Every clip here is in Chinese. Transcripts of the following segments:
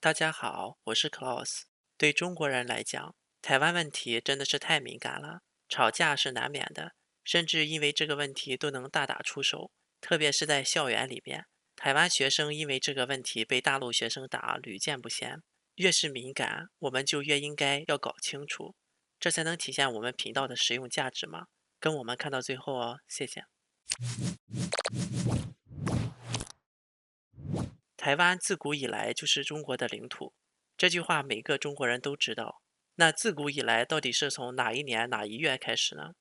大家好，我是 Klaus。对中国人来讲，台湾问题真的是太敏感了，吵架是难免的，甚至因为这个问题都能大打出手。特别是在校园里边，台湾学生因为这个问题被大陆学生打屡见不鲜。越是敏感，我们就越应该要搞清楚，这才能体现我们频道的实用价值嘛。跟我们看到最后哦，谢谢。台湾自古以来就是中国的领土，这句话每个中国人都知道。那自古以来到底是从哪一年哪一月开始呢？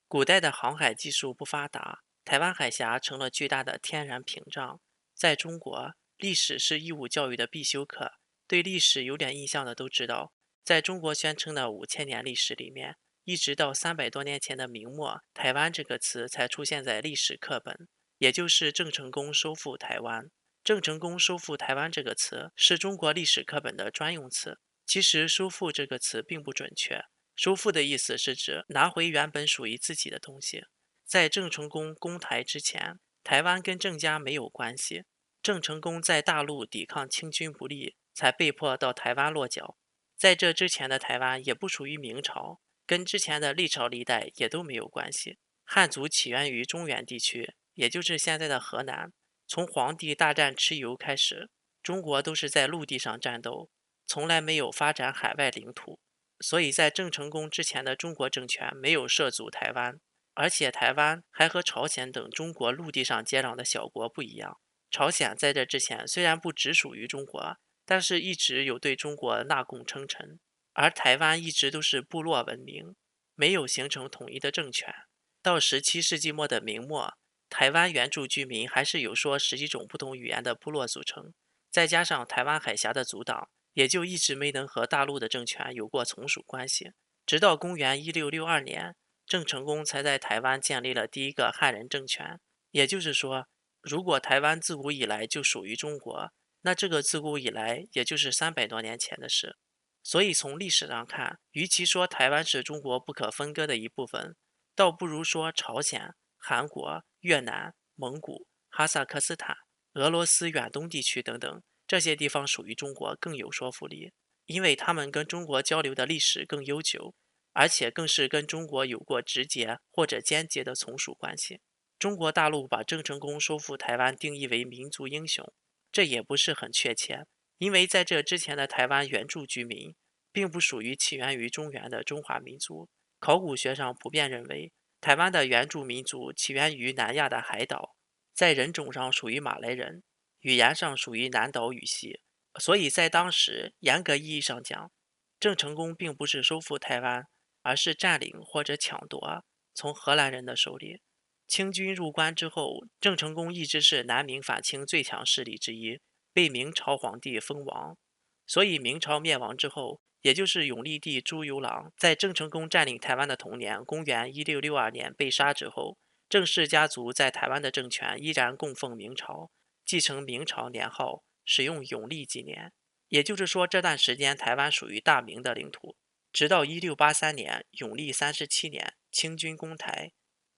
古代的航海技术不发达，台湾海峡成了巨大的天然屏障。在中国，历史是义务教育的必修课，对历史有点印象的都知道，在中国宣称的5000年历史里面，一直到300多年前的明末，台湾这个词才出现在历史课本，也就是郑成功收复台湾。郑成功收复台湾这个词是中国历史课本的专用词。其实“收复”这个词并不准确，收复的意思是指拿回原本属于自己的东西。在郑成功攻台之前，台湾跟郑家没有关系。郑成功在大陆抵抗清军不利，才被迫到台湾落脚。在这之前的台湾也不属于明朝，跟之前的历朝历代也都没有关系。汉族起源于中原地区，也就是现在的河南。从黄帝大战蚩尤开始，中国都是在陆地上战斗，从来没有发展海外领土。所以在郑成功之前的中国政权没有涉足台湾，而且台湾还和朝鲜等中国陆地上接壤的小国不一样。朝鲜在这之前虽然不直属于中国，但是一直有对中国纳贡称臣，而台湾一直都是部落文明，没有形成统一的政权。到17世纪末的明末，台湾原住居民还是有说11种不同语言的部落组成，再加上台湾海峡的阻挡，也就一直没能和大陆的政权有过从属关系。直到公元1662年，郑成功才在台湾建立了第一个汉人政权。也就是说，如果台湾自古以来就属于中国，那这个自古以来也就是300多年前的事。所以从历史上看，与其说台湾是中国不可分割的一部分，倒不如说朝鲜、韩国、越南、蒙古、哈萨克斯坦、俄罗斯远东地区等等这些地方属于中国更有说服力，因为他们跟中国交流的历史更悠久，而且更是跟中国有过直接或者间接的从属关系。中国大陆把郑成功收复台湾定义为民族英雄，这也不是很确切，因为在这之前的台湾原住居民并不属于起源于中原的中华民族。考古学上普遍认为，台湾的原住民族起源于南亚的海岛，在人种上属于马来人，语言上属于南岛语系。所以在当时，严格意义上讲，郑成功并不是收复台湾，而是占领或者抢夺，从荷兰人的手里。清军入关之后，郑成功一直是南明反清最强势力之一，被明朝皇帝封王。所以明朝灭亡之后，也就是永历帝朱由榔在郑成功占领台湾的同年，公元1662年被杀之后，郑氏家族在台湾的政权依然供奉明朝，继承明朝年号，使用永历纪年。也就是说，这段时间台湾属于大明的领土，直到1683年永历37年，清军攻台，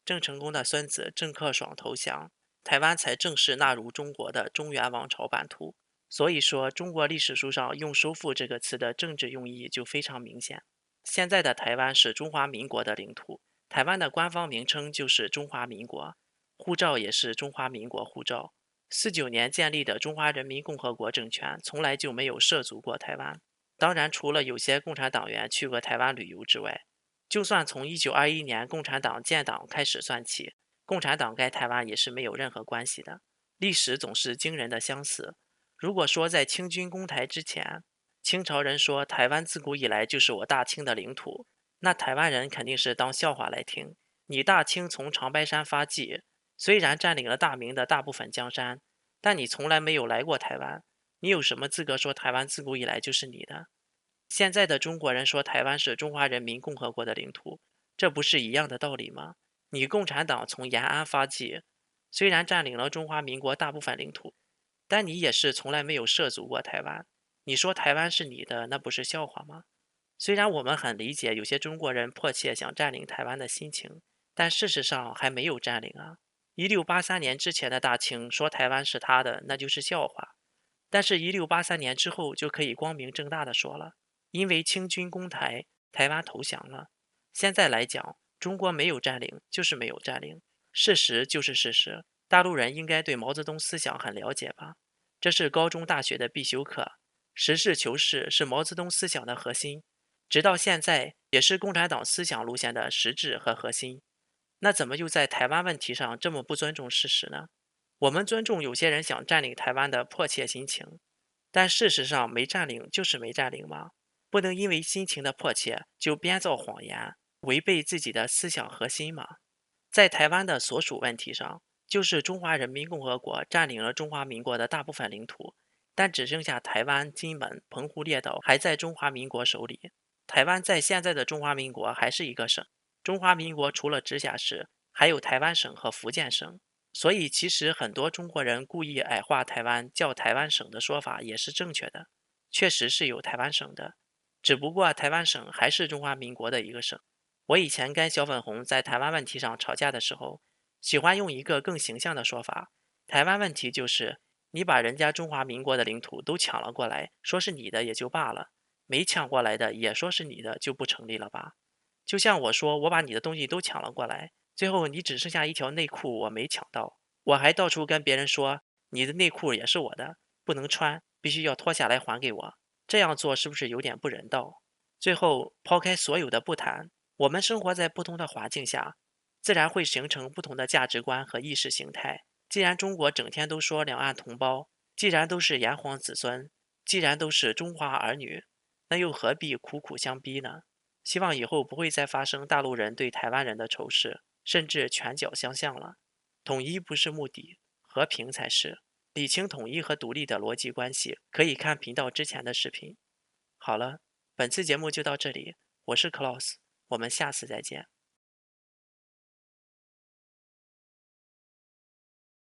郑成功的孙子郑克爽投降，台湾才正式纳入中国的中原王朝版图。所以说，中国历史书上用"收复"这个词的政治用意就非常明显。现在的台湾是中华民国的领土，台湾的官方名称就是中华民国，护照也是中华民国护照。49年建立的中华人民共和国政权从来就没有涉足过台湾。当然，除了有些共产党员去过台湾旅游之外，就算从1921年共产党建党开始算起，共产党跟台湾也是没有任何关系的。历史总是惊人的相似。如果说在清军攻台之前，清朝人说台湾自古以来就是我大清的领土，那台湾人肯定是当笑话来听。你大清从长白山发迹，虽然占领了大明的大部分江山，但你从来没有来过台湾，你有什么资格说台湾自古以来就是你的？现在的中国人说台湾是中华人民共和国的领土，这不是一样的道理吗？你共产党从延安发迹，虽然占领了中华民国大部分领土，但你也是从来没有涉足过台湾。你说台湾是你的，那不是笑话吗？虽然我们很理解有些中国人迫切想占领台湾的心情，但事实上还没有占领啊。1683年之前的大清说台湾是他的，那就是笑话。但是1683年之后就可以光明正大的说了，因为清军攻台，台湾投降了。现在来讲，中国没有占领就是没有占领，事实就是事实。大陆人应该对毛泽东思想很了解吧？这是高中大学的必修课。实事求是是毛泽东思想的核心，直到现在也是共产党思想路线的实质和核心。那怎么又在台湾问题上这么不尊重事实呢？我们尊重有些人想占领台湾的迫切心情，但事实上没占领就是没占领吗？不能因为心情的迫切就编造谎言，违背自己的思想核心吗？在台湾的所属问题上，就是中华人民共和国占领了中华民国的大部分领土，但只剩下台湾、金门、澎湖列岛还在中华民国手里。台湾在现在的中华民国还是一个省，中华民国除了直辖市，还有台湾省和福建省。所以，其实很多中国人故意矮化台湾，叫台湾省的说法也是正确的，确实是有台湾省的，只不过台湾省还是中华民国的一个省。我以前跟小粉红在台湾问题上吵架的时候，喜欢用一个更形象的说法：台湾问题就是你把人家中华民国的领土都抢了过来，说是你的也就罢了，没抢过来的也说是你的，就不成立了吧？就像我说我把你的东西都抢了过来，最后你只剩下一条内裤我没抢到，我还到处跟别人说你的内裤也是我的，不能穿，必须要脱下来还给我。这样做是不是有点不人道？最后抛开所有的不谈，我们生活在不同的环境下，自然会形成不同的价值观和意识形态。既然中国整天都说两岸同胞，既然都是炎黄子孙，既然都是中华儿女，那又何必苦苦相逼呢？希望以后不会再发生大陆人对台湾人的仇视，甚至拳脚相向了。统一不是目的，和平才是。理清统一和独立的逻辑关系，可以看频道之前的视频。好了，本次节目就到这里，我是 Klaus，我们下次再见。